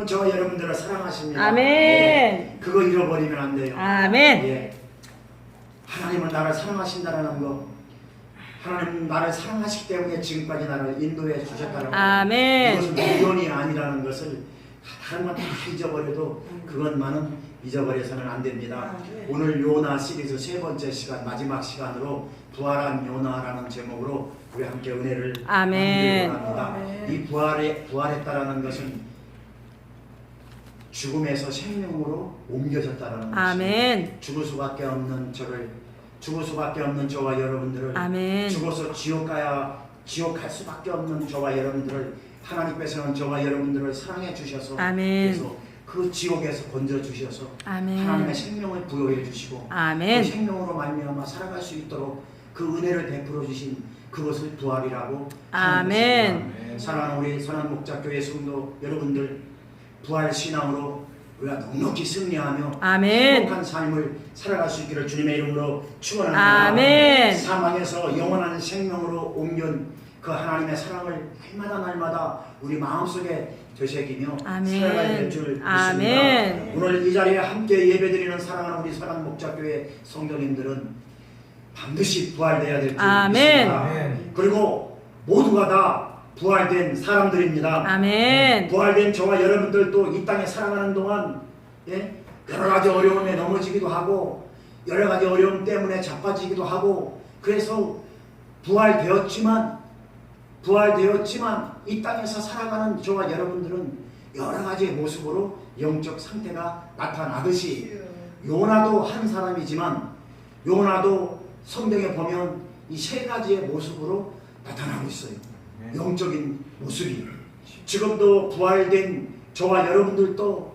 저와 여러분들을 사랑하십니다. 아멘. 예, 그거 잃어버리면 안 돼요. 아멘. 예, 하나님은 나를 사랑하신다는 거, 하나님은 나를 사랑하시기 때문에 지금까지 나를 인도해 주셨다는 거, 아멘. 이것은 우연이 아니라는 것을 다른 건 다 잊어버려도 그것만은 잊어버려서는 안 됩니다. 오늘 요나 시리즈 세 번째 시간, 마지막 시간으로 부활한 요나라는 제목으로 우리 함께 은혜를 아멘. 나누기로 합니다. 이 부활했다라는 것은 죽음에서 생명으로 옮겨졌다라는 아멘. 것입니다. 죽을 수밖에 없는 저와 여러분들을, 아멘. 죽어서 지옥 갈 수밖에 없는 저와 여러분들을 하나님께서는 저와 여러분들을 사랑해 주셔서, 아멘. 그래서 그 지옥에서 건져 주셔서 아멘. 하나님의 생명을 부여해 주시고 아멘. 그 생명으로 말미암아 살아갈 수 있도록 그 은혜를 베풀어 주신 그것을 부활이라고 하는 아멘. 것입니다. 사랑하는 우리 선한목자교회 성도 여러분들, 부활 신앙으로 우리가 넉넉히 승리하며 아멘. 행복한 삶을 살아갈 수 있기를 주님의 이름으로 축원합니다. 아멘. 사망에서 영원한 생명으로 옮긴 그 하나님의 사랑을 날마다 우리 마음속에 되새기며 아멘. 살아가야 될 줄 믿습니다. 아멘. 오늘 이 자리에 함께 예배드리는 사랑하는 우리 사랑목자교회 성도님들은 반드시 부활되어야 될 줄 아멘. 믿습니다. 그리고 모두가 다 부활된 사람들입니다. 아멘. 부활된 저와 여러분들도 이 땅에 살아가는 동안 여러 가지 어려움에 넘어지기도 하고 여러 가지 어려움 때문에 자빠지기도 하고, 그래서 부활되었지만 이 땅에서 살아가는 저와 여러분들은 여러 가지의 모습으로 영적 상태가 나타나듯이, 요나도 한 사람이지만 요나도 성경에 보면 이 세 가지의 모습으로 나타나고 있어요. 영적인 모습이. 지금도 부활된 저와 여러분들도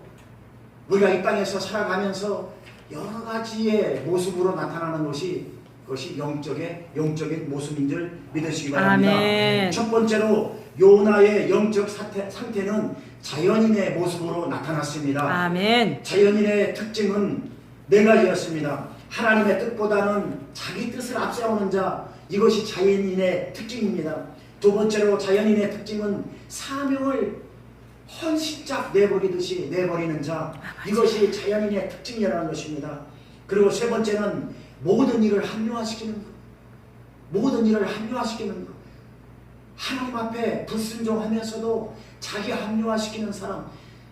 우리가 이 땅에서 살아가면서 여러 가지의 모습으로 나타나는 그것이 영적인 모습인 줄 믿으시기 바랍니다. 아멘. 첫 번째로 요나의 영적 상태는 자연인의 모습으로 나타났습니다. 아멘. 자연인의 특징은 네 가지였습니다. 하나님의 뜻보다는 자기 뜻을 앞세우는 자, 이것이 자연인의 특징입니다. 두 번째로 자연인의 특징은 사명을 헌신짝 내버리는 자, 이것이 자연인의 특징이라는 것입니다. 그리고 세 번째는 모든 일을 합리화시키는 것. 하나님 앞에 불순종하면서도 자기 합리화시키는 사람,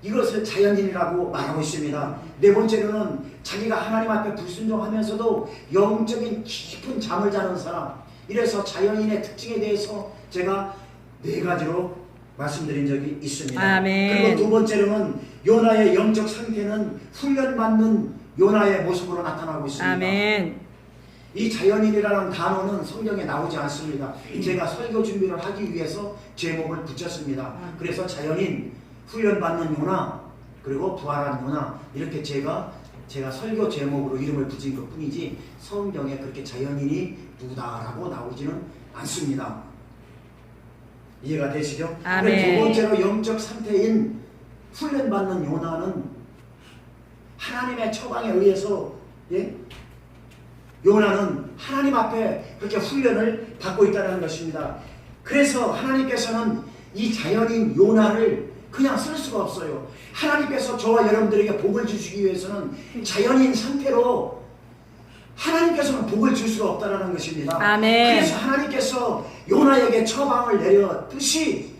이것을 자연인이라고 말하고 있습니다. 네 번째로는 자기가 하나님 앞에 불순종하면서도 영적인 깊은 잠을 자는 사람. 이래서 자연인의 특징에 대해서 제가 네 가지로 말씀드린 적이 있습니다. 아멘. 그리고 두 번째로는 요나의 영적 상태는 훈련받는 요나의 모습으로 나타나고 있습니다. 아멘. 이 자연인이라는 단어는 성경에 나오지 않습니다. 제가 설교 준비를 하기 위해서 제목을 붙였습니다. 그래서 자연인, 훈련받는 요나, 그리고 부활한 요나, 이렇게 제가 설교 제목으로 이름을 붙인 것 뿐이지 성경에 그렇게 자연인이 누구다라고 나오지는 않습니다. 이해가 되시죠? 아멘. 두 번째로 영적 상태인 훈련받는 요나는 하나님의 처방에 의해서, 요나는 하나님 앞에 그렇게 훈련을 받고 있다는 것입니다. 그래서 하나님께서는 이 자연인 요나를 그냥 쓸 수가 없어요. 하나님께서 저와 여러분들에게 복을 주시기 위해서는 자연인 상태로 하나님께서는 복을 줄 수가 없다는 것입니다. 아멘. 그래서 하나님께서 요나에게 처방을 내렸듯이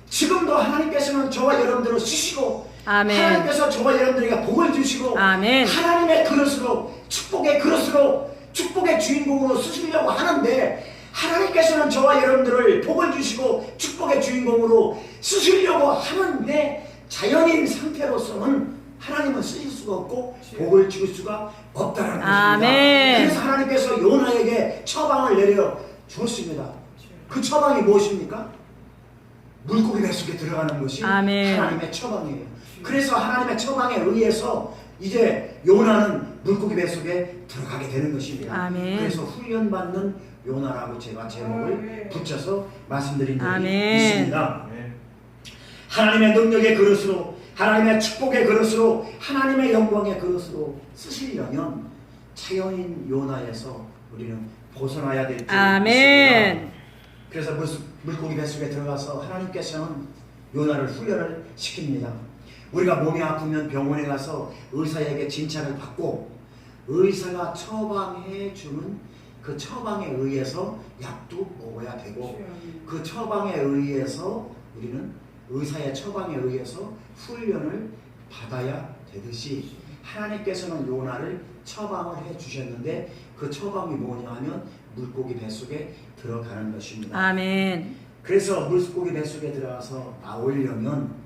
지금도 하나님께서는 저와 여러분들을 쓰시고, 아멘. 하나님께서 저와 여러분들에게 복을 주시고, 아멘. 하나님의 그릇으로, 축복의 그릇으로, 축복의 주인공으로 쓰시려고 하는데, 하나님께서는 저와 여러분들을 복을 주시고 축복의 주인공으로 쓰시려고 하는데 자연인 상태로서는 하나님은 쓰실 수가 없고 복을 줄 수가 없다는 것입니다. 아멘. 그래서 하나님께서 요나에게 처방을 내려 주었습니다. 그 처방이 무엇입니까? 물고기 뱃속에 들어가는 것이 아멘. 하나님의 처방이에요. 그래서 하나님의 처방에 의해서 이제 요나는 물고기 뱃속에 들어가게 되는 것입니다. 아멘. 그래서 훈련받는 요나라고 제가 제목을 붙여서 말씀드린 적이 아멘. 있습니다. 하나님의 능력의 그릇으로, 하나님의 축복의 그릇으로, 하나님의 영광의 그릇으로 쓰시려면 자연인 요나에서 우리는 벗어나야 될 줄 아멘. 믿습니다. 그래서 물고기 뱃속에 들어가서 하나님께서는 요나를 훈련을 시킵니다. 우리가 몸이 아프면 병원에 가서 의사에게 진찰을 받고 의사가 처방해 주는 그 처방에 의해서 약도 먹어야 되고 그 처방에 의해서 우리는 의사의 처방에 의해서 훈련을 받아야 되듯이 하나님께서는 요나를 처방을 해 주셨는데 그 처방이 뭐냐 하면 물고기 뱃속에 들어가는 것입니다. 아멘. 그래서 물고기 뱃속에 들어가서 나오려면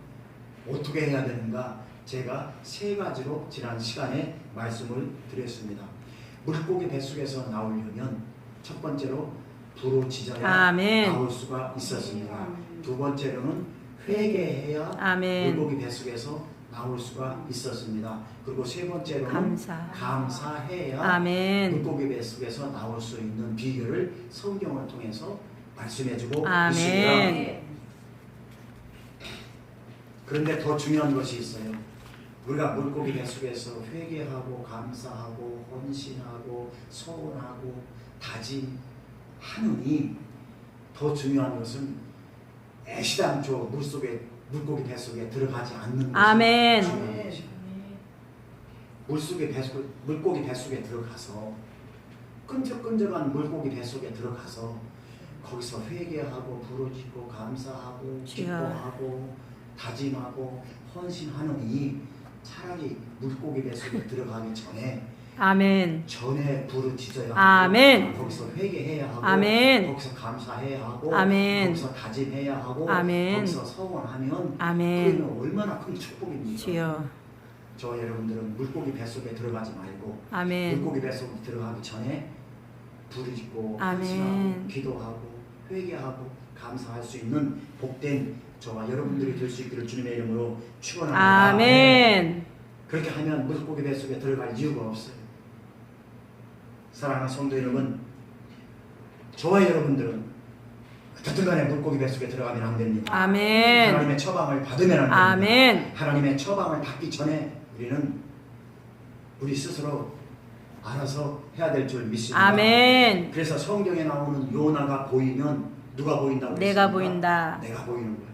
어떻게 해야 되는가? 제가 세 가지로 지난 시간에 말씀을 드렸습니다. 물고기 뱃속에서 나오려면 첫 번째로 부르짖어야 아멘. 나올 수가 있었습니다. 두 번째로는 회개해야 아멘. 물고기 뱃속에서 나올 수가 있었습니다. 그리고 세 번째로는 감사해야 아멘. 물고기 뱃속에서 나올 수 있는 비결을 성경을 통해서 말씀해주고 아멘. 있습니다. 그런데 더 중요한 것이 있어요. 우리가 물고기 뱃속에서 회개하고 감사하고 헌신하고 소원하고 다짐하느니 더 중요한 것은 애시당초 물고기 뱃속에 들어가지 않는 것이 아멘. 중요한 것입니다. 물고기 뱃속에 들어가서 끈적끈적한 물고기 뱃속에 들어가서 거기서 회개하고 부르짖고 감사하고 기뻐하고 다짐하고 헌신하느니 차라리 물고기 뱃속에 들어가기 전에 아멘. 부르짖어야 하고 아멘. 거기서 회개해야 하고 아멘. 거기서 감사해야 하고 아멘. 거기서 다짐해야 하고 아멘. 거기서 서원하면 아멘. 그러면 얼마나 큰 축복입니까? 주여. 저 여러분들은 물고기 뱃속에 들어가지 말고 아멘. 물고기 뱃속에 들어가기 전에 부르짖고 아멘. 헌신하고 기도하고 회개하고 감사할 수 있는 복된 저와 여러분들이 될 수 있기를 주님의 이름으로 축원합니다. 아멘. 그렇게 하면 물고기 뱃속에 들어갈 이유가 없어요. 사랑하는 성도 여러분, 저와 여러분들은 어떻든 간에 물고기 뱃속에 들어가면 안 됩니다. 아멘. 하나님의 처방을 받으면 안 됩니다. 아멘. 하나님의 처방을 받기 전에 우리는 우리 스스로 알아서 해야 될 줄 믿습니다. 아멘. 그래서 성경에 나오는 요나가 보이면 누가 보인다고 내가 했습니까? 보인다. 내가 보이는 거예요.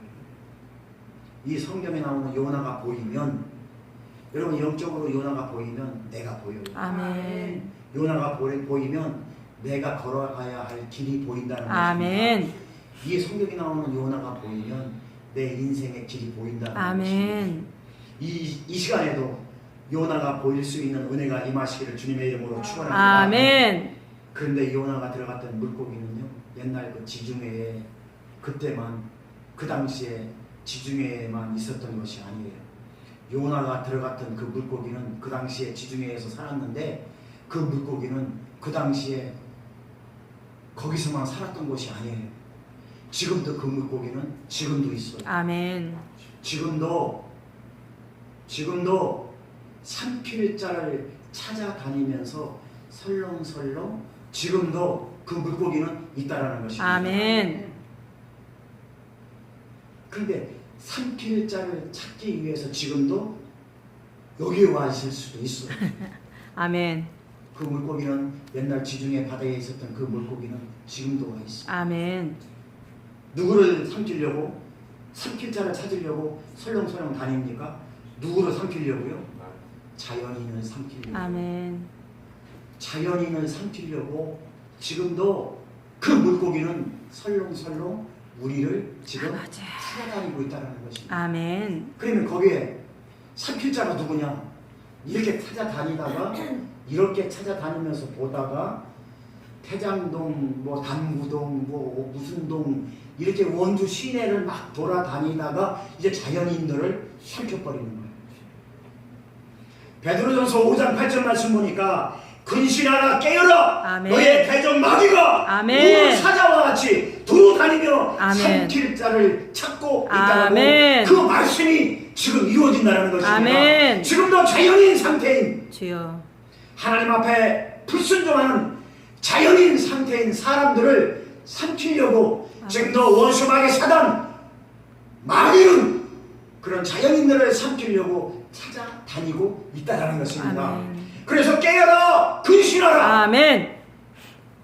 이 성경에 나오는 요나가 보이면 여러분 영적으로 요나가 보이면 내가 보여요. 아멘. 요나가 보이면 내가 걸어가야 할 길이 보인다는 아멘. 것입니다. 이 성경에 나오는 요나가 보이면 내 인생의 길이 보인다는 아멘. 것입니다. 이 시간에도 요나가 보일 수 있는 은혜가 임하시기를 주님의 이름으로 축원합니다. 아멘. 그런데 요나가 들어갔던 물고기는요, 옛날 그 지중해에 그때만 그 당시에 지중해에만 있었던 것이 아니에요. 요나가 들어갔던 그 물고기는 그 당시에 지중해에서 살았는데 그 물고기는 그 당시에 거기서만 살았던 것이 아니에요. 지금도 그 물고기는 지금도 있어요. 아멘. 지금도 산길자를 찾아다니면서 설렁설렁 지금도 그 물고기는 있다라는 것입니다. 아멘. 그런데 산길자를 찾기 위해서 지금도 여기에 와 있을 수도 있어요. 아멘. 그 물고기는 옛날 지중해 바다에 있었던 그 물고기는 지금도 와 있어요. 아멘. 누구를 삼키려고? 삼킬자를 찾으려고 설렁설렁 다닙니까? 누구를 삼키려고요? 자연인을 삼키려고. 아멘. 자연인을 삼키려고 지금도 그 물고기는 설렁설렁 우리를 지금 찾아다니고 있다는 것입니다. 아멘. 그러면 거기에 삼킬자가 누구냐? 이렇게 찾아다니다가 이렇게 찾아다니면서 보다가 태장동, 뭐 담구동, 뭐 무슨 동 이렇게 원주 시내를 막 돌아다니다가 이제 자연인들을 삼켜버리는 거예요. 베드로전서 5장 8절 말씀 보니까 근신하라 깨어라 아멘. 너의 대적 마귀가 아멘. 우는 사자와 같이 두루 다니며 아멘. 삼킬 자를 찾고 있다라고 아멘. 그 말씀이 지금 이루어진다는 것입니다. 아멘. 지금도 자연인 상태인 주여. 하나님 앞에 불순종하는 자연인 상태인 사람들을 삼키려고 지금도 원수마귀 사단 마귀는 그런 자연인들을 삼키려고 찾아다니고 있다라는 것입니다. 아멘. 그래서 깨어라 근신하라 아멘.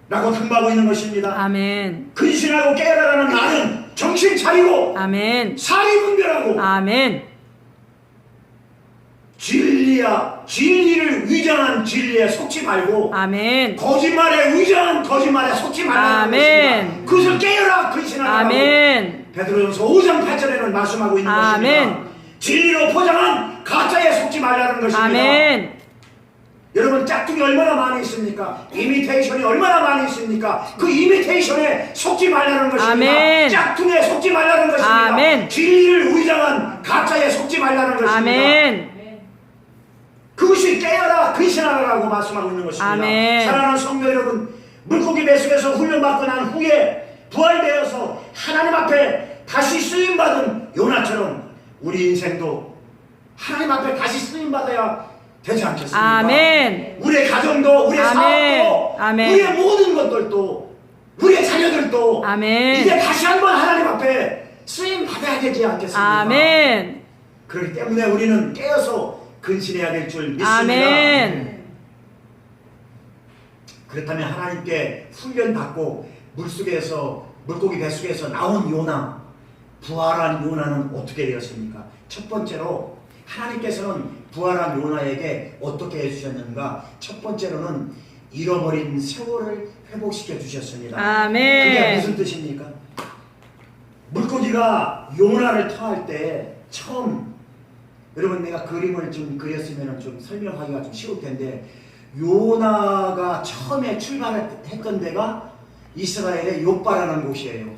라고 당부하고 있는 것입니다. 아멘. 근신하고 깨어라라는 말은 정신 차리고 아멘. 사리 분별하고 아멘. 진리를 위장한 진리에 속지 말고 아멘. 거짓말에 위장한 거짓말에 속지 말라는 아멘. 것입니다. 그것을 깨어라 근신하라고 아멘. 베드로전서 5장 8절에는 말씀하고 있는 아멘. 것입니다. 진리로 포장한 가짜에 속지 말라는 것입니다. 아멘. 여러분 짝퉁이 얼마나 많이 있습니까? 이미테이션이 얼마나 많이 있습니까? 그 이미테이션에 속지 말라는 것입니다. 아멘. 짝퉁에 속지 말라는 것입니다. 아멘. 진리를 위장한 가짜에 속지 말라는 것입니다. 아멘. 그것이 깨어라 근신하라고 말씀하고 있는 것입니다. 아멘. 사랑하는 성도 여러분, 물고기 뱃속에서 훈련받고 난 후에 부활되어서 하나님 앞에 다시 쓰임받은 요나처럼 우리 인생도 하나님 앞에 다시 쓰임받아야 되지 않겠습니까? 아멘. 우리의 가정도, 우리의 아멘. 사업도, 아멘. 우리의 모든 것들도, 우리의 자녀들도 아멘. 이제 다시 한번 하나님 앞에 쓰임받아야 되지 않겠습니까? 아멘. 그렇기 때문에 우리는 깨어서 근신해야 될 줄 믿습니다. 아멘. 그렇다면 하나님께 훈련받고 물고기 뱃속에서 나온 요나, 부활한 요나는 어떻게 되었습니까? 첫 번째로 하나님께서는 부활한 요나에게 어떻게 해주셨는가? 첫 번째로는 잃어버린 세월을 회복시켜 주셨습니다. 아멘. 그게 무슨 뜻입니까? 물고기가 요나를 토할 때 처음, 여러분 내가 그림을 좀 그렸으면 좀 설명하기가 좀 쉬울 텐데, 요나가 처음에 출발했던 데가 이스라엘의 요빠라는 곳이에요.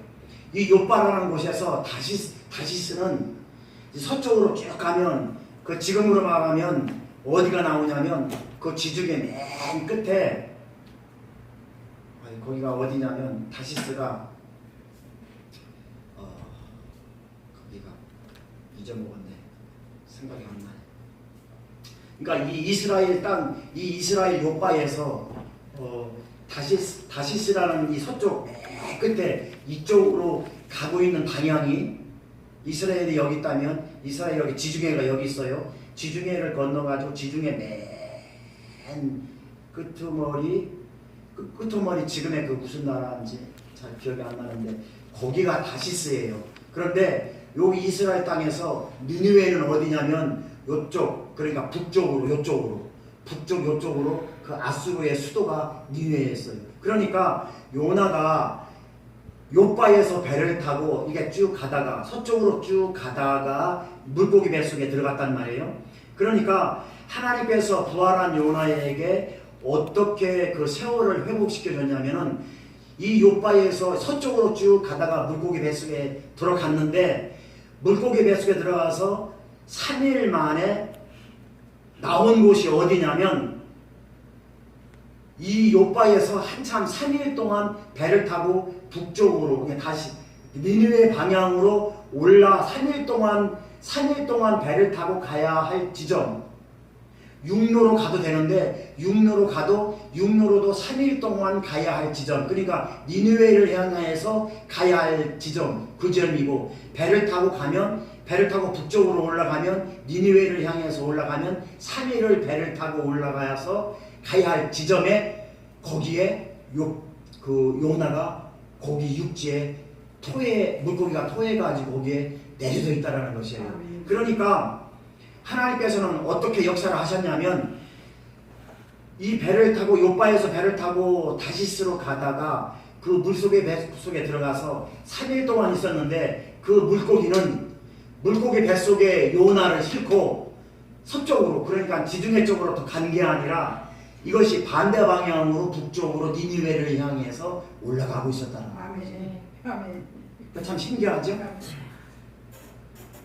이 요빠라는 곳에서 다시스는 서쪽으로 쭉 가면, 그 지금으로 말하면 어디가 나오냐면 그 지중해 맨 끝에, 거기가 어디냐면 다시스가 거기가 잊어먹었네. 생각이 안 나네. 그러니까 이 이스라엘 땅, 이 이스라엘 요바에서 다시스라는 이 서쪽 맨 끝에 이쪽으로 가고 있는 방향이, 이스라엘이 여기 있다면 이스라엘 여기 지중해가 여기 있어요. 지중해를 건너가지고 지중해 맨 끄트머리 지금의 그 무슨 나라인지 잘 기억이 안 나는데 거기가 다시스예요. 그런데 여기 이스라엘 땅에서 니느웨는 어디냐면 요쪽, 그러니까 북쪽으로 요쪽으로 그 아수르의 수도가 니느웨였어요. 그러니까 요나가 요바에서 배를 타고 이게 쭉 가다가 서쪽으로 쭉 가다가 물고기 뱃속에 들어갔단 말이에요. 그러니까 하나님께서 부활한 요나에게 어떻게 그 세월을 회복시켜 줬냐면은 이 요바에서 서쪽으로 쭉 가다가 물고기 뱃속에 들어갔는데, 물고기 뱃속에 들어가서 3일 만에 나온 곳이 어디냐면 이 요바에서 한참 3일 동안 배를 타고 북쪽으로 그냥 다시 니느웨 방향으로 올라 3일 동안 배를 타고 가야 할 지점, 육로로 가도 되는데 육로로도 3일 동안 가야 할 지점, 그러니까 니느웨를 향해서 가야 할 지점, 그 점이고, 배를 타고 북쪽으로 올라가면 니느웨를 향해서 올라가면 3일을 배를 타고 올라가서 가야 할 지점에, 거기에 그 요나가 거기 육지에 물고기가 토해가지고 거기에 내려져 있다라는 것이에요. 그러니까 하나님께서는 어떻게 역사를 하셨냐면, 이 배를 타고 요바에서 배를 타고 다시스로 가다가 그 물속에 뱃속에 들어가서 3일 동안 있었는데, 그 물고기 뱃속에 요나를 싣고 서쪽으로, 그러니까 지중해 쪽으로 더 간 게 아니라 이것이 반대 방향으로 북쪽으로 니느웨를 향해서 올라가고 있었다는 거예요. 아멘. 참 신기하죠?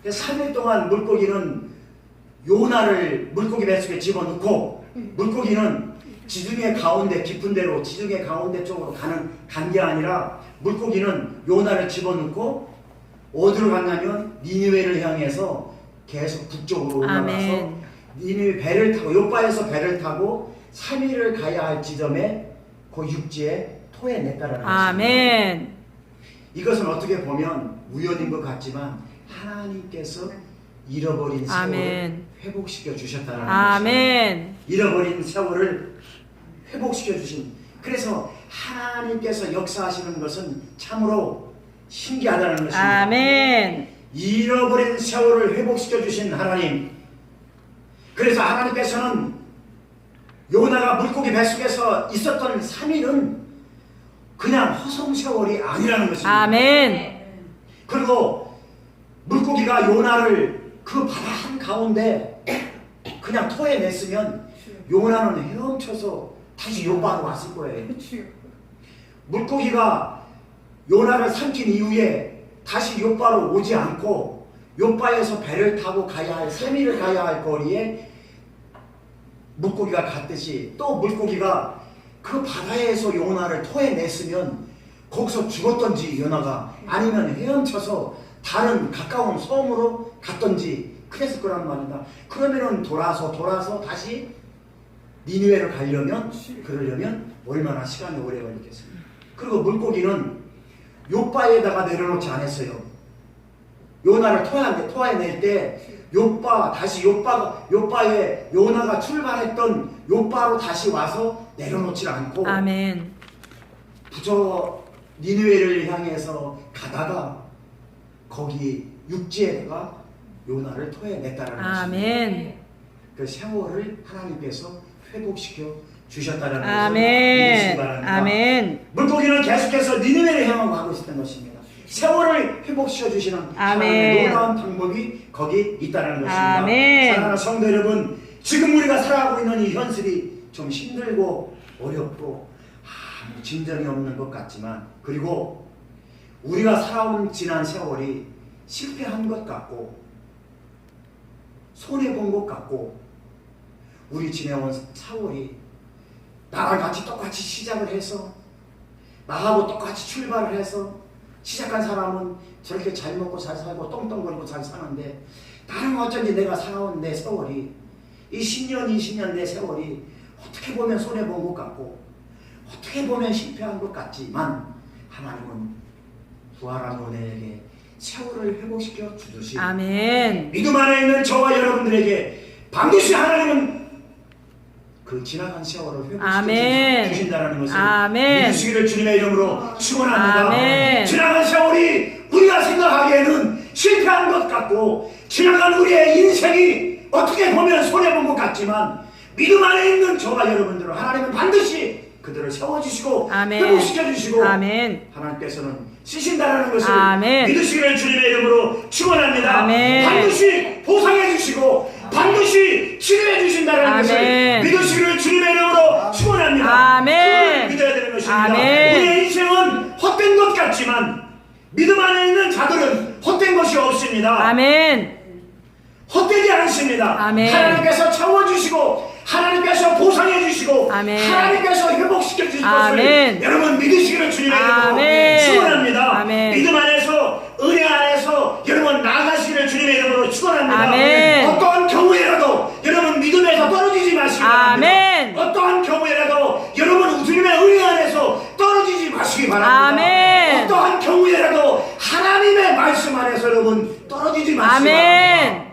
3일 동안 물고기는 요나를 물고기 뱃속에 집어넣고, 물고기는 지중해 가운데 깊은 데로, 지중해 가운데 쪽으로 간 게 아니라 물고기는 요나를 집어넣고 어디로 갔냐면 니느웨를 향해서 계속 북쪽으로 올라가서 아멘. 니느웨 배를 타고, 요바에서 배를 타고 3일을 가야 할 지점에 그 육지에 토해냈다라는 것입니다. 아멘. 이것은 어떻게 보면 우연인 것 같지만 하나님께서 잃어버린 세월을 아멘. 회복시켜 주셨다는 것입니다. 아멘. 잃어버린 세월을 회복시켜 주신, 그래서 하나님께서 역사하시는 것은 참으로 신기하다는 것입니다. 아멘. 잃어버린 세월을 회복시켜 주신 하나님, 그래서 하나님께서는 요나가 물고기 뱃속에서 있었던 3일은 그냥 허송세월이 아니라는 것입니다. 아멘. 그리고 물고기가 요나를 그 바다 한가운데 그냥 토해냈으면 요나는 헤엄쳐서 다시 요바로 왔을 거예요. 물고기가 요나를 삼킨 이후에 다시 요바로 오지 않고 요바에서 배를 타고 가야 할 3일을 가야 할 거리에 물고기가 갔듯이 또 물고기가 그 바다에서 요나를 토해냈으면 거기서 죽었던지 요나가 아니면 헤엄쳐서 다른 가까운 섬으로 갔던지 그랬을 거란 말이다. 그러면은 돌아서 다시 니느웨를 그러려면 얼마나 시간이 오래 걸리겠습니까? 그리고 물고기는 요바에다가 내려놓지 않았어요. 요나를 토해낼 때 요바에 요나가 출발했던 요바로 다시 와서 내려놓지 않고 아멘. 부저 니느웨를 향해서 가다가 거기 육지에다가 요나를 토해냈다라는 것입니다. 아멘. 그 세월을 하나님께서 회복시켜 주셨다라는 것을 아멘. 믿으시기 바랍니다. 아멘. 물고기는 계속해서 니느웨를 향하고 가고 있었던 것입니다. 세월을 회복시켜 주시는 하나님의 놀라운 방법이 거기 있다는 것입니다. 아멘. 사랑하는 성도 여러분, 지금 우리가 살아가고 있는 이 현실이 좀 힘들고 어렵고 아무 진전이 없는 것 같지만, 그리고 우리가 살아온 지난 세월이 실패한 것 같고 손해본 것 같고, 우리 지내온 세월이 나랑 같이 똑같이 시작을 해서 나하고 똑같이 출발을 해서 시작한 사람은 저렇게 잘 먹고 잘 살고 똥똥거리고 잘 사는데, 나는 어쩐지 내가 살아온 내 세월이 이 10년 20년 내 세월이 어떻게 보면 손해본 것 같고 어떻게 보면 실패한 것 같지만, 하나님은 부활한 은혜에게 세월을 회복시켜 주듯이 아멘. 믿음 안에 있는 저와 여러분들에게 반드시 하나님은 그 지나간 세월을 회복시켜 아멘. 주신다는 것을 아멘. 믿으시기를 주님의 이름으로 축원합니다. 아멘. 지나간 세월이 우리가 생각하기에는 실패한 것 같고 지나간 우리의 인생이 어떻게 보면 손해본 것 같지만, 믿음 안에 있는 저와 여러분들은 하나님은 반드시 그들을 세워주시고 아멘. 회복시켜주시고 아멘. 하나님께서는 쓰신다는 것을 아멘. 믿으시기를 주님의 이름으로 축원합니다. 아멘. 반드시 보상해 주시고 반드시 치료해 주신다는 아멘. 것을 믿으시기를 주님의 이름으로 축원합니다. 아멘. 그걸 믿어야 되는 것입니다. 아멘. 우리의 인생은 헛된 것 같지만 믿음 안에 있는 자들은 헛된 것이 없습니다. 아멘. 헛되지 않습니다. 아멘. 하나님께서 채워주시고 하나님께서 보상해주시고 아멘. 하나님께서 회복시켜주실 아멘. 것을 여러분 믿으시기를 주님의 이름으로 아멘. 축원합니다. 아멘. 믿음 안에서 은혜 안에서 여러분 나아가시기를 주님의 이름으로 축원합니다. 아멘. 어떠한 경우에라도 여러분 믿음에서 떨어지지 마시기 바랍니다. 아멘. 어떠한 경우에라도 여러분 주님의 은혜 안에서 떨어지지 마시기 바랍니다. 아멘. 어떠한 경우에라도 하나님의 말씀 안에서 여러분 떨어지지 마시기 아멘. 바랍니다.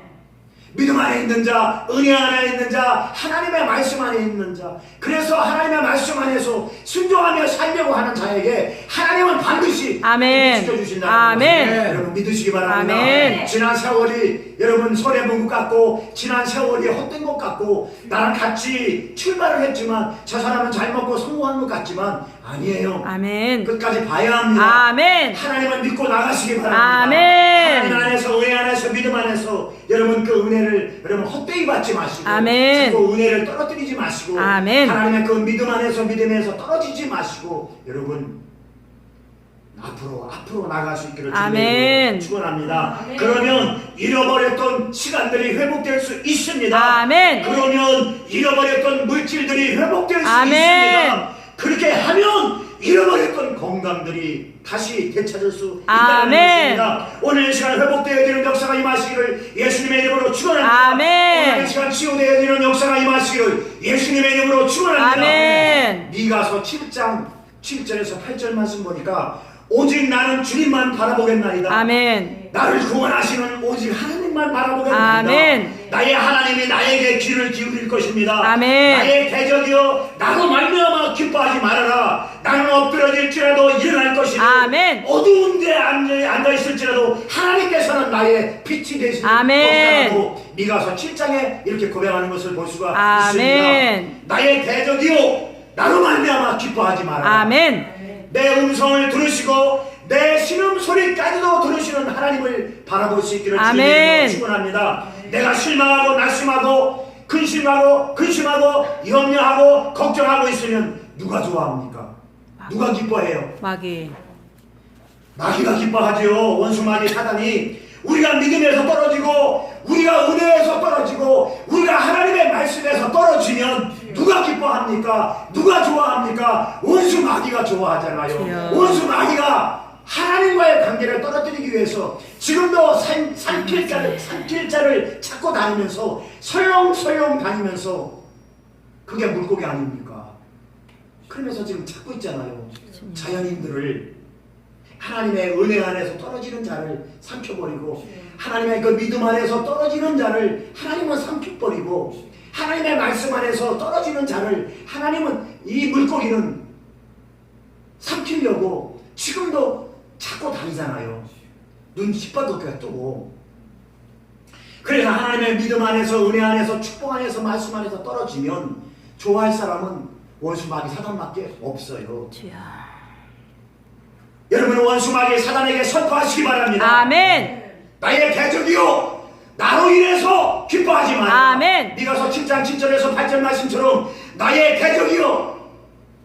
믿음 안에 있는 자, 은혜 안에 있는 자, 하나님의 말씀 안에 있는 자, 그래서 하나님의 말씀 안에서 순종하며 살려고 하는 자에게 하나님은 반드시 아멘. 지켜주신다는 아멘. 것을 여러분 믿으시기 바랍니다. 아멘. 지난 세월이 여러분 손해본 것 같고 지난 세월이 헛된 것 같고 나랑 같이 출발을 했지만 저 사람은 잘 먹고 성공한 것 같지만 아니에요. 아멘. 끝까지 봐야 합니다. 아멘. 하나님을 믿고 나가시기 바랍니다. 아멘. 하나님 안에서 은혜 안에서 믿음 안에서 여러분 그 은혜를 여러분 헛되이 받지 마시고 아멘. 자꾸 은혜를 떨어뜨리지 마시고 아멘. 하나님의 그 믿음 안에서 믿음에서 떨어지지 마시고 여러분 앞으로 나갈 수 있기를 아멘. 주님의 축원합니다. 아멘. 그러면 잃어버렸던 시간들이 회복될 수 있습니다. 아멘. 그러면 잃어버렸던 물질들이 회복될 수 아멘. 있습니다. 그렇게 하면 잃어버렸던 건강들이 다시 되찾을 수 있다는 아멘. 것입니다. 오늘 이 시간 회복되어야 되는 역사가 임하시기를 예수님의 이름으로 축원합니다. 아멘. 오늘 이 시간 치유되어야 되는 역사가 임하시기를 예수님의 이름으로 축원합니다. 아멘. 미가서 7장 7절에서 8절 말씀 보니까 오직 나는 주님만 바라보겠나이다. 아멘. 나를 구원하시는 오직 하나님만 바라보겠나이다. 아멘. 나의 하나님이 나에게 기도에 귀를 기울일 것입니다. 아멘. 나의 대적이여 나로 말미암아 기뻐하지 말아라. 나는 엎드러질지라도 일어날 것이며 아멘. 어두운 데 앉아있을지라도 하나님께서는 나의 빛이 되시는 아멘. 것이라고 미가서 7장에 이렇게 고백하는 것을 볼 수가 아멘. 있습니다. 나의 대적이여 나로 말미암아 기뻐하지 말아라. 아멘. 내 음성을 들으시고 내 신음소리까지도 들으시는 하나님을 바라볼 수 있기를 아멘. 주님으로 축원합니다. 내가 실망하고 낙심하고 근심하고 염려하고 걱정하고 있으면 누가 좋아합니까? 누가 기뻐해요? 마귀. 마귀가 기뻐하지요. 원수 마귀 사단이 우리가 믿음에서 떨어지고 우리가 은혜에서 떨어지고 우리가 하나님의 말씀에서 떨어지면 누가 기뻐합니까? 누가 좋아합니까? 원수 마귀가 좋아하잖아요. 주여. 원수 마귀가 하나님과의 관계를 떨어뜨리기 위해서 지금도 삼킬 자를 찾고 다니면서 설렁설렁 다니면서 그게 물고기 아닙니까? 그러면서 지금 찾고 있잖아요. 자연인들을 하나님의 은혜 안에서 떨어지는 자를 삼켜버리고 하나님의 그 믿음 안에서 떨어지는 자를 하나님은 삼켜버리고 하나님의 말씀 안에서 떨어지는 자를 하나님은 이 물고기는 삼키려고 지금도 찾고 다니잖아요. 눈 씻어도게 뜨고. 그래서 하나님의 믿음 안에서 은혜 안에서 축복 안에서 말씀 안에서 떨어지면 좋아할 사람은 원수 마귀 사단밖에 없어요. 주여. 여러분 원수 마귀 사단에게 선포하시기 바랍니다. 아멘. 나의 대적이요 나로 인해서 기뻐하지 마라. 아멘. 미가서 7장 7절에서 8절 말씀처럼 나의 대적이요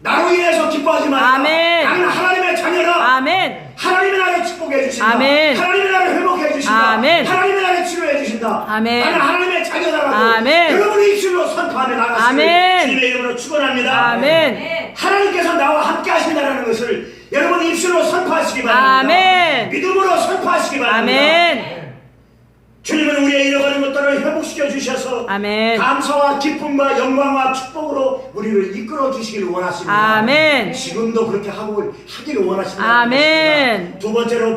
나로 인해서 기뻐하지 마라. 아멘. 나는 하나님의 자녀라. 아멘. 하나님이 나를 축복해 주신다. 아멘. 하나님이 나를 회복해 주신다. 아멘. 하나님이 나를 치료해 주신다. 아멘. 나는 하나님의 자녀다라고 아멘. 여러분이 입술로 선포하며 나가시길 아멘. 주님의 이름으로 축원합니다. 아멘. 하나님께서 나와 함께 하신다는 것을 여러분 입술로 선포하시기 바랍니다. 아멘. 믿음으로 선포하시기 바랍니다. 아멘. 주님은 우리의 잃어버린 것들을 회복시켜 주셔서 아멘. 감사와 기쁨과 영광과 축복으로 우리를 이끌어 주시기를 원하십니다. 아멘. 지금도 그렇게 하기를 원하신다는 아멘. 것입니다. 두 번째로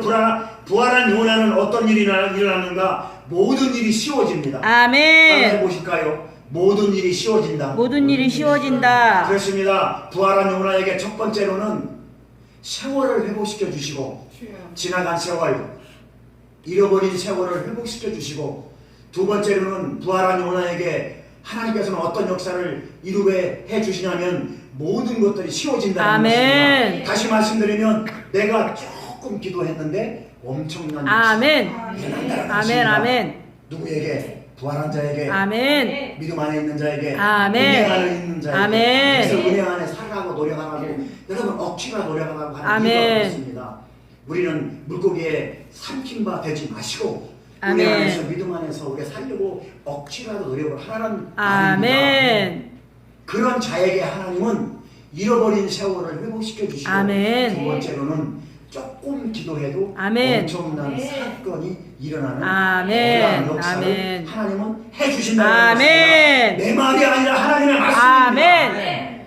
부활한 요나는 어떤 일이 일어나는가? 모든 일이 쉬워집니다. 아멘. 해보실까요? 모든 일이 쉬워진다. 모든 일이 쉬워진다. 그렇습니다. 부활한 요나에게 첫 번째로는 세월을 회복시켜 주시고 지나간 세월 잃어버린 세월을 회복시켜 주시고 두 번째로는 부활한 요나에게 하나님께서는 어떤 역사를 이루게 해 주시냐면 모든 것들이 쉬워진다는 아멘. 것입니다. 다시 말씀드리면 내가 조금 기도했는데 엄청난 아멘. 일어난다는 아멘. 것입니다. 아멘. 누구에게? 부활한 자에게, 아멘. 믿음 안에 있는 자에게, 아멘. 은혜 안에 있는 자에게. 아멘. 그래서 은혜 안에 살아가고 노력하고 여러분 억지로 노력하고 하는 아멘. 이유가 없습니다. 우리는 물고기에 삼킨 바 되지 마시고 아멘. 은혜 안에서 믿음 안에서 우리가 살려고 억지라도 노력을 하라는 말입니다. 아멘. 그런 자에게 하나님은 잃어버린 세월을 회복시켜 주시고 아멘. 두 번째로는 조금 기도해도 아멘. 엄청난 사건이 일어나는 아멘. 그러한 역사를 아멘. 하나님은 해주신다는 아멘. 것입니다. 내 말이 아니라 하나님의 말씀입니다. 아멘.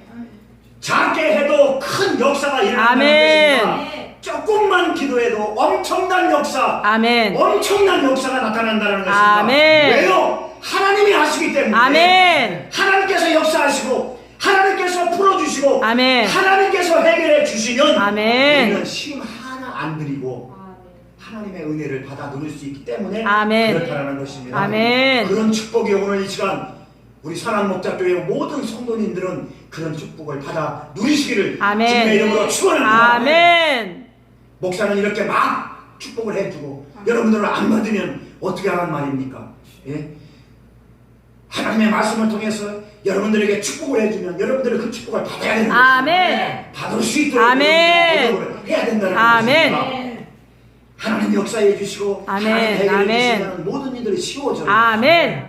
작게 해도 큰 역사가 일어난다는 아멘. 것입니다. 조금만 기도해도 엄청난 역사, 아멘. 엄청난 역사가 나타난다는 것입니다. 아멘. 왜요? 하나님이 하시기 때문에. 아멘. 하나님께서 역사하시고 하나님께서 풀어주시고 아멘. 하나님께서 해결해 주시면 아멘. 우리는 심 하나 안 드리고 하나님의 은혜를 받아 누릴 수 있기 때문에 아멘. 그렇다는 것입니다. 아멘. 그런 축복이 오늘 이 시간 우리 선한목자교회 모든 성도님들은 그런 축복을 받아 누리시기를 아멘. 주님의 이름으로 축원합니다. 아멘. 목사는 이렇게 막 축복을 해주고 여러분들은 안 받으면 어떻게 하란 말입니까? 예? 하나님의 말씀을 통해서 여러분들에게 축복을 해주면 여러분들은 그 축복을 받아야 되는 것입니다. 아멘. 받을 수 있도록 아멘. 노력을 해야 된다는 아멘. 것입니다. 하나님 역사해 주시고 아멘. 하나님 해결해 아멘. 주시면 모든 일들이 쉬워져요. 아멘.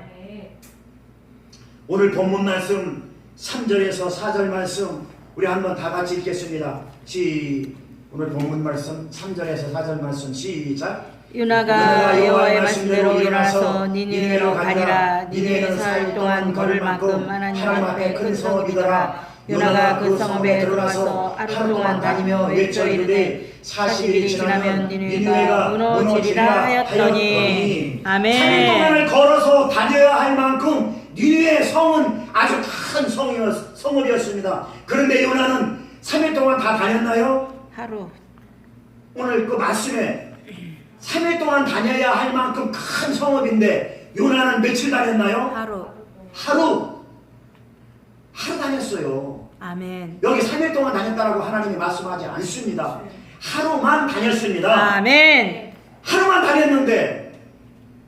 오늘 본문 말씀 3절에서 4절 말씀 우리 한번 다 같이 읽겠습니다. 오늘 본문 말씀 3절에서 4절 말씀 시작. 요나가 여호와의 말씀대로 일어나서 니느웨로 가니라. 니느웨는 사흘 동안 걸을 만큼 하나님 앞에 큰 성읍이더라. 요나가 그 성읍에 들어가서 하루 동안 다니며 외쳐 이르되 40일이 지나면 니느웨가 무너지리라 하였더니. 아멘. 3일 동안을 걸어서 다녀야 할 만큼 니느웨 성읍이었습니다. 그런데 요나는 3일 동안 다 다녔나요? 하루. 오늘 그 말씀에 3일 동안 다녀야 할 만큼 큰 성읍인데 요나는 며칠 다녔나요? 하루. 하루 다녔어요. 아멘. 여기 3일 동안 다녔다라고 하나님이 말씀하지 않습니다. 하루만 다녔습니다. 아멘. 하루만 다녔는데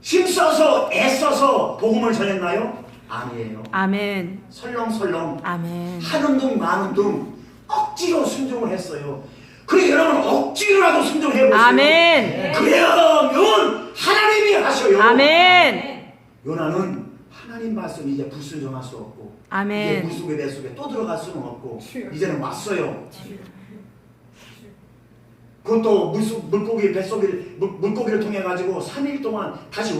힘써서 애써서 복음을 전했나요? 아니에요. 아멘. 설렁설렁 아멘. 하는 둥 마는 둥 억지로 순종을 했어요. 그래 여러분 억지로라도 순종해보세요. 아멘. 그러면 하나님이 하셔요. 아멘. 요나는 하나님 말씀 이제 불순종할 수 없고 아멘. 이제 물속에 뱃속에 또 들어갈 수는 없고 이제는 왔어요. 그것도 물고기 뱃속에 물고기를 통해 가지고 3일 동안 다시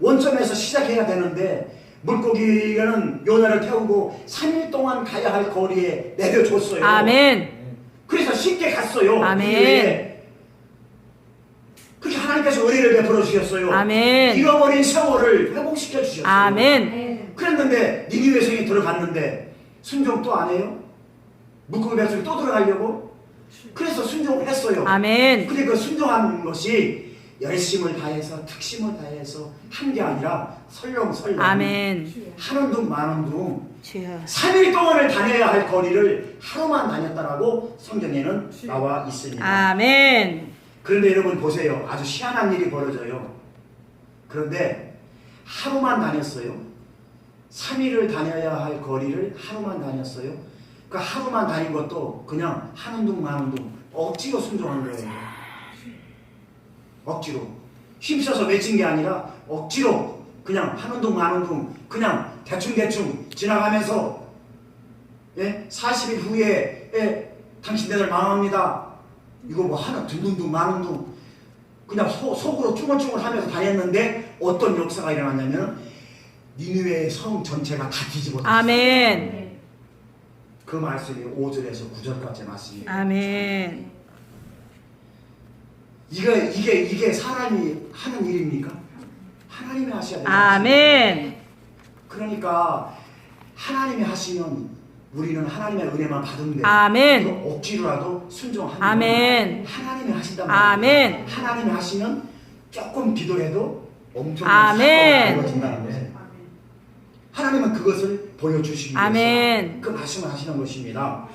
원점에서 시작해야 되는데 물고기는 요나를 태우고 3일 동안 가야 할 거리에 내려줬어요. 아멘. 그래서 쉽게 갔어요. 아멘. 그렇게 하나님께서 은혜를 베풀어 주셨어요. 아멘. 잃어버린 세월을 회복시켜 주셨어요. 아멘. 그랬는데 니니웨 성에 들어갔는데 순종 또 안 해요? 물고기 뱃속에 또 들어가려고? 그래서 순종을 했어요. 아멘. 근데 그 순종한 것이 열심을 다해서 특심을 다해서 한 게 아니라 설렁설렁 아멘. 하는 둥 마는 둥 주여. 3일 동안을 다녀야 할 거리를 하루만 다녔다라고 성경에는 나와 있습니다. 아멘. 그런데 여러분 보세요. 아주 희한한 일이 벌어져요. 그런데 하루만 다녔어요. 3일을 다녀야 할 거리를 하루만 다녔어요. 그 하루만 다닌 것도 그냥 하는 둥 마는 둥 억지로 순종한 거예요. 억지로 힘써서 맺힌 게 아니라 억지로 그냥 하는 둥 마는 둥 그냥 대충 지나가면서 40일 후에 당신네들 망합니다. 이거 뭐 하나 둥둥둥 마는 둥 그냥 속으로 쭈글쭈글 하면서 다녔는데 어떤 역사가 일어났냐면 니느웨의 성 전체가 다 뒤집어졌어요. 아멘. 그 말씀이 5절에서 9절까지 말씀입니다. 아멘. 이게 사람이 하는 일입니까? 하나님이 하셔야 돼요. 아멘. 그러니까 하나님이 하시면 우리는 하나님의 은혜만 받으면 돼요. 아멘. 이거 억지로라도 순종하는 아멘. 하나님이 하신단 말이에요. 아멘. 하나님이 하시면 조금 기도해도 엄청난 아멘. 사건이 벌어진다는 거예요. 하나님은 그것을 보여주시기 위해서 아멘. 그 말씀을 하시는 것입니다.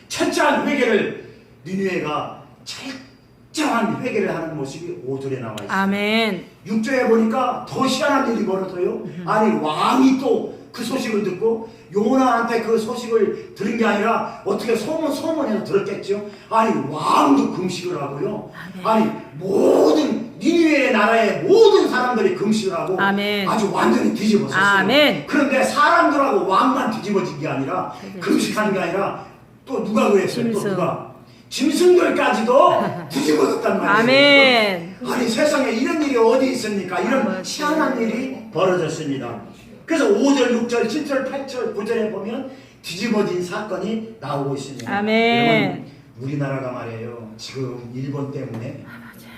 철저한 회개를 니느웨가 철저한 회개를 하는 모습이 5절에 나와 있어요. 아멘. 6절에 보니까 더 희한한 일이 벌어져요. 아니 왕이 또 그 소식을 듣고 요나한테 그 소식을 들은 게 아니라 어떻게 소문에서 들었겠죠. 아니 왕도 금식을 하고요. 아니 모든 니느웨 나라의 모든 사람들이 금식을 하고 아멘. 아주 완전히 뒤집어졌어요. 아멘. 그런데 사람들하고 왕만 뒤집어진 게 아니라 금식하는 게 아니라 또 누가 그랬어요? 또 짐승. 누가 짐승들까지도 뒤집어졌단 말이에요. 아멘. 아니 세상에 이런 일이 어디 있습니까? 이런 희한한 일이 벌어졌습니다. 그래서 5절, 6절, 7절, 8절, 9절에 보면 뒤집어진 사건이 나오고 있습니다. 아멘. 여러분, 우리나라가 말이에요. 지금 일본 때문에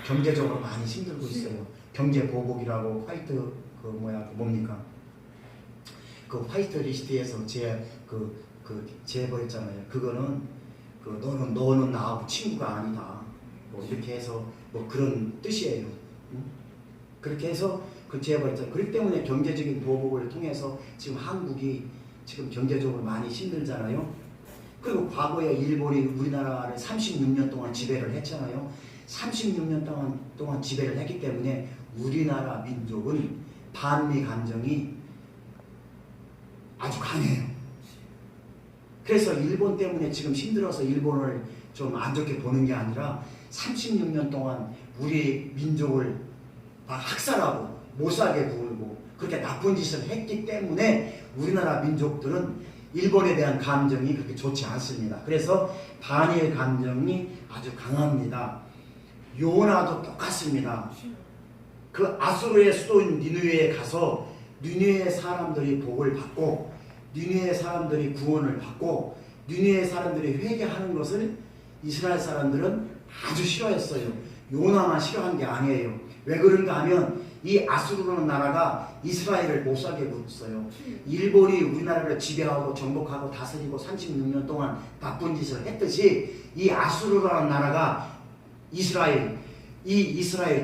경제적으로 많이 힘들고 있어요. 경제 보복이라고 화이트 뭡니까? 그 화이트 리스트에서 제보했잖아요. 그거는 너는 나하고 친구가 아니다. 뭐 이렇게 해서 뭐 그런 뜻이에요. 응? 그렇게 해서 그 제보했잖아요. 그렇기 때문에 경제적인 보복을 통해서 지금 한국이 지금 경제적으로 많이 힘들잖아요. 그리고 과거에 일본이 우리나라를 36년 동안 지배를 했잖아요. 36년 동안 지배를 했기 때문에 우리나라 민족은 반미 감정이 아주 강해요. 그래서 일본 때문에 지금 힘들어서 일본을 좀 안 좋게 보는 게 아니라 36년 동안 우리 민족을 막 학살하고 못 살게 구울고 그렇게 나쁜 짓을 했기 때문에 우리나라 민족들은 일본에 대한 감정이 그렇게 좋지 않습니다. 그래서 반일 감정이 아주 강합니다. 요나도 똑같습니다. 그 아수르의 수도인 니느웨에 가서 니느웨 사람들이 복을 받고 니느웨 사람들이 구원을 받고 니느웨 사람들이 회개하는 것을 이스라엘 사람들은 아주 싫어했어요. 요나만 싫어한 게 아니에요. 왜 그런가 하면 이 아수르라는 나라가 이스라엘을 못 살게 굴었어요. 일본이 우리나라를 지배하고 정복하고 다스리고 36년 동안 나쁜 짓을 했듯이 이 아수르라는 나라가 이스라엘,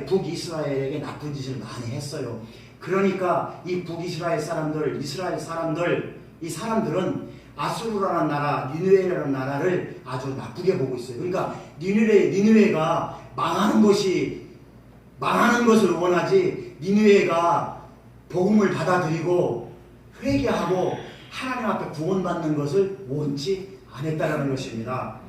북이스라엘에게 나쁜 짓을 많이 했어요. 그러니까 이 북이스라엘 사람들, 이스라엘 사람들, 이 사람들은 아수르라는 나라, 니느웨라는 나라를 아주 나쁘게 보고 있어요. 그러니까 니느웨가 망하는 것을 원하지, 니느웨가 복음을 받아들이고 회개하고 하나님 앞에 구원받는 것을 원치 않았다는 것입니다.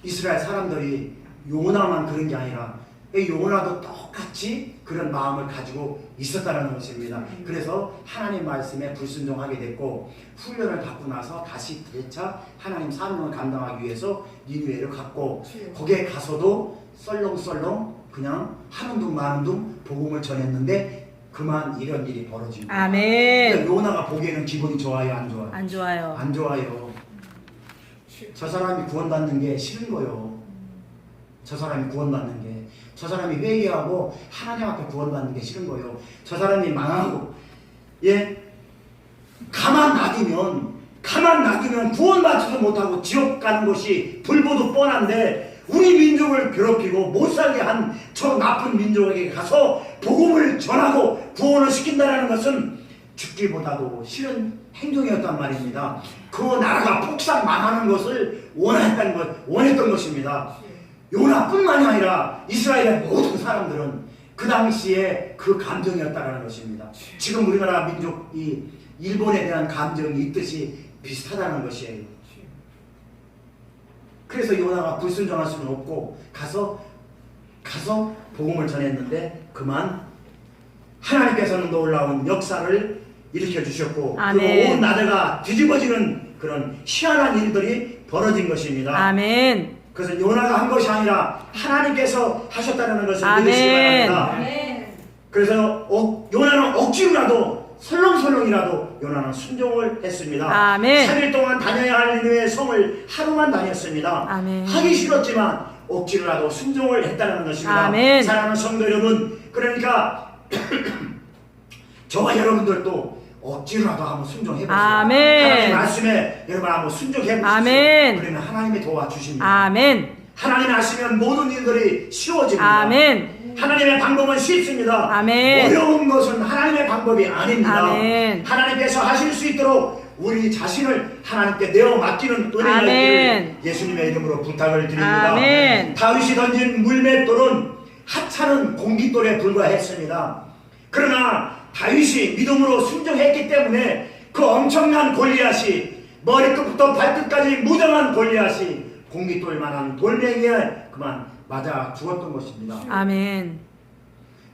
이스라엘 사람들이 요나만 그런 게 아니라 요나도 똑같이 그런 마음을 가지고 있었다는 것입니다. 그래서 하나님 말씀에 불순종하게 됐고, 훈련을 받고 나서 다시 되차 하나님 사명을 감당하기 위해서 니느웨를 갔고, 거기에 가서도 썰렁썰렁 그냥 하는 둥 마는 둥 복음을 전했는데 그만 이런 일이 벌어지고. 아멘. 그러니까 요나가 보기에는 기분이 좋아요, 안 좋아요? 안 좋아요. 안 좋아요. 저 사람이 구원받는 게 싫은 거요. 저 사람이 구원받는 게, 저 사람이 회개하고 하나님 앞에 구원받는 게 싫은 거예요. 저 사람이 망하고, 가만 놔두면 구원받지도 못하고 지옥 가는 것이 불보듯 뻔한데, 우리 민족을 괴롭히고 못살게 한 저 나쁜 민족에게 가서 복음을 전하고 구원을 시킨다는 것은 죽기보다도 싫은 행동이었단 말입니다. 그 나라가 폭삭 망하는 것을 원했던 것입니다. 요나뿐만이 아니라 이스라엘의 모든 사람들은 그 당시에 그 감정이었다는 것입니다. 지금 우리나라 민족이 일본에 대한 감정이 있듯이 비슷하다는 것이에요. 그래서 요나가 불순종할 수는 없고 가서 복음을 전했는데 그만 하나님께서는 놀라운 역사를 일으켜 주셨고, 그리고 온 나라가 뒤집어지는 그런 희한한 일들이 벌어진 것입니다. 아멘. 그래서 요나가 한 것이 아니라 하나님께서 하셨다는 것을 믿으시기 바랍니다. 그래서 요나는 억지로라도 설렁설렁이라도 요나는 순종을 했습니다. 아멘. 3일 동안 다녀야 할 니느웨 성을 하루만 다녔습니다. 아멘. 하기 싫었지만 억지로라도 순종을 했다는 것입니다. 아멘. 사랑하는 성도 여러분, 그러니까 저와 여러분들도 억지로라도 한번 순종해보세요. 아멘. 하나님 말씀에 여러분 한번 순종해보십시오. 아멘. 그러면 하나님이 도와주십니다. 아멘. 하나님이 아시면 모든 일들이 쉬워집니다. 아멘. 하나님의 방법은 쉽습니다. 아멘. 어려운 것은 하나님의 방법이 아닙니다. 아멘. 하나님께서 하실 수 있도록 우리 자신을 하나님께 내어 맡기는 은혜가 있기를 예수님의 이름으로 부탁을 드립니다. 아멘. 다윗이 던진 물맷돌은 하찮은 공깃돌에 불과했습니다. 그러나 다윗이 믿음으로 순종했기 때문에 그 엄청난 골리앗이, 머리끝부터 발끝까지 무장한 골리앗이 공깃돌만한 돌멩이에 그만 맞아 죽었던 것입니다. 아멘.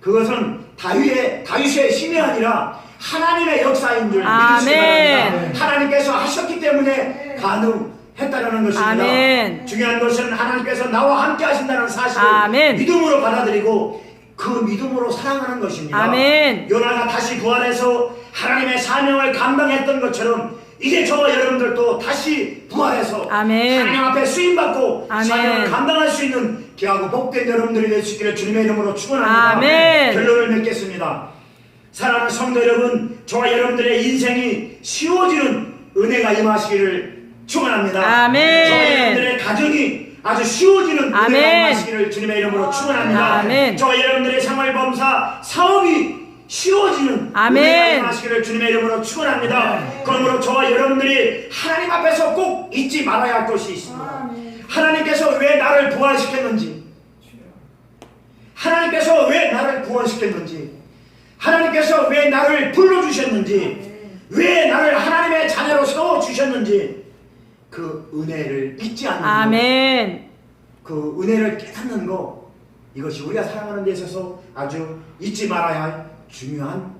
그것은 다윗의 힘이 아니라 하나님의 역사인 줄 믿으시기 바랍니다. 하나님께서 하셨기 때문에 가능했다라는 것입니다. 아멘. 중요한 것은 하나님께서 나와 함께 하신다는 사실을 믿음으로 받아들이고 그 믿음으로 사랑하는 것입니다. 아멘. 요나가 다시 부활해서 하나님의 사명을 감당했던 것처럼 이제 저와 여러분들도 다시 부활해서 하나님 앞에 쓰임받고 사명을 감당할 수 있는 귀하고 복된 여러분들이 될 수 있기를 주님의 이름으로 축원합니다. 결론을 맺겠습니다. 사랑하는 성도 여러분, 저와 여러분들의 인생이 쉬워지는 은혜가 임하시기를 축원합니다. 저와 여러분들의 가정이 아주 쉬워지는 은혜가 임하시기를 주님의 이름으로 축원합니다. 저와 여러분들의 생활범사 사업이 쉬워지는 은혜가 임하시기를 주님의 이름으로 축원합니다. 그러므로 저와 여러분들이 하나님 앞에서 꼭 잊지 말아야 할 것이 있습니다. 하나님께서 왜 나를 부활시켰는지, 하나님께서 왜 나를 구원시켰는지, 하나님께서 왜 나를 불러주셨는지, 왜 나를 하나님의 자녀로 세워주셨는지 그 은혜를 잊지 않는 것, 그 은혜를 깨닫는 것, 이것이 우리가 살아가는 데 있어서 아주 잊지 말아야 할 중요한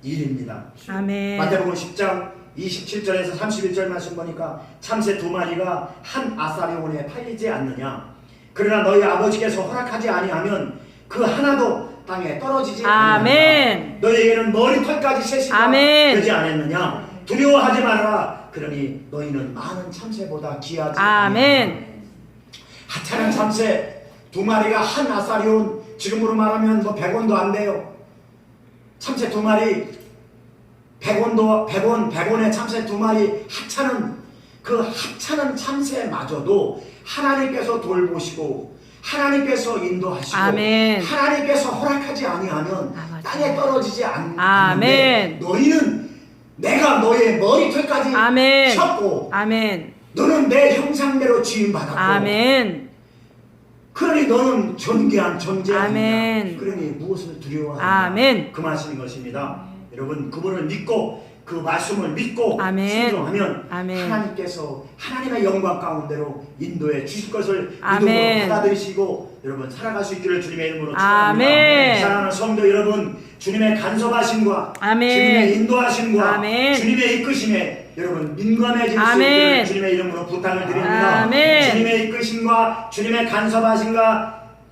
일입니다. 마태복음 10장 27절에서 31절 말씀 보니까 참새 2마리가 한 아사리온에 팔리지 않느냐, 그러나 너희 아버지께서 허락하지 아니하면 그 하나도 땅에 떨어지지 않느냐, 너희에게는 머리털까지 셋이나 되지 않았느냐, 두려워하지 말아라, 그러니 너희는 많은 참새보다 귀하지. 하찮은 참새 2마리가 한 아사리온 지금으로 말하면 뭐 100원도 안 돼요. 참새 2마리 100원에 참새 2마리 그 하찮은 참새마저도 하나님께서 돌보시고 하나님께서 인도하시고 아멘. 하나님께서 허락하지 아니하면 맞아요. 땅에 떨어지지 않는데 아멘. 너희는 내가 너의 머리털까지 아멘. 쳤고 아멘. 너는 내 형상대로 지음받았고 아멘. 그러니 너는 존귀한 존재 아니냐. 아멘. 그러니 무엇을 두려워하느냐. 아멘. 그 말씀인 것입니다. 여러분 그분을 믿고 그 말씀을 믿고 아멘. 순종하면 아멘. 하나님께서 하나님의 영광 가운데로 인도해 주실 것을 아멘. 믿음으로 받아들이시고 여러분 살아갈 수 있기를 주님의 이름으로 아멘. 축원합니다. 사랑하는 성도 여러분 주님의 간섭하심과 아멘. 주님의 인도하심과 아멘. 주님의 이끄심에 여러분 민감해질 수 아멘. 있기를 주님의 이름으로 부탁을 드립니다. 아멘. 주님의 이끄심과 주님의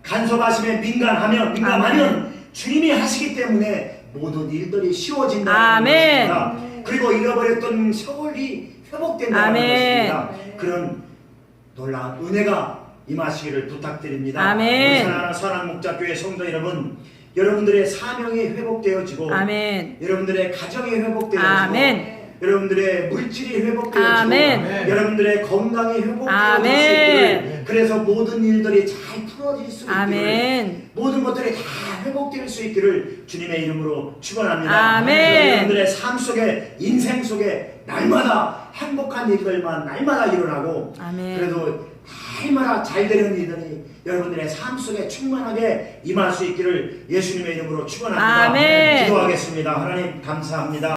간섭하심에 민감하면 주님이 하시기 때문에 모든 일들이 쉬워진다는 아멘. 것입니다. 그리고 잃어버렸던 세월이 회복된다는 아멘. 것입니다. 그런 놀라운 은혜가 임하시기를 부탁드립니다. 아멘. 우리 사랑하는 선악목자교회 성도 여러분, 여러분들의 사명이 회복되어지고 아멘. 여러분들의 가정이 회복되어지고 아멘. 여러분들의 물질이 회복되어지고 아멘. 여러분들의 건강이 회복되어질 수 아멘. 있기를 그래서 모든 일들이 잘 풀어질 수 있기를 아멘. 모든 것들이 다 회복될 수 있기를 주님의 이름으로 축원합니다. 아멘. 여러분들의 삶 속에 인생 속에 날마다 행복한 일들만 날마다 일어나고 아멘. 그래도 날마다 잘 되는 일들이 여러분들의 삶 속에 충만하게 임할 수 있기를 예수님의 이름으로 축원합니다. 아멘. 기도하겠습니다. 하나님 감사합니다.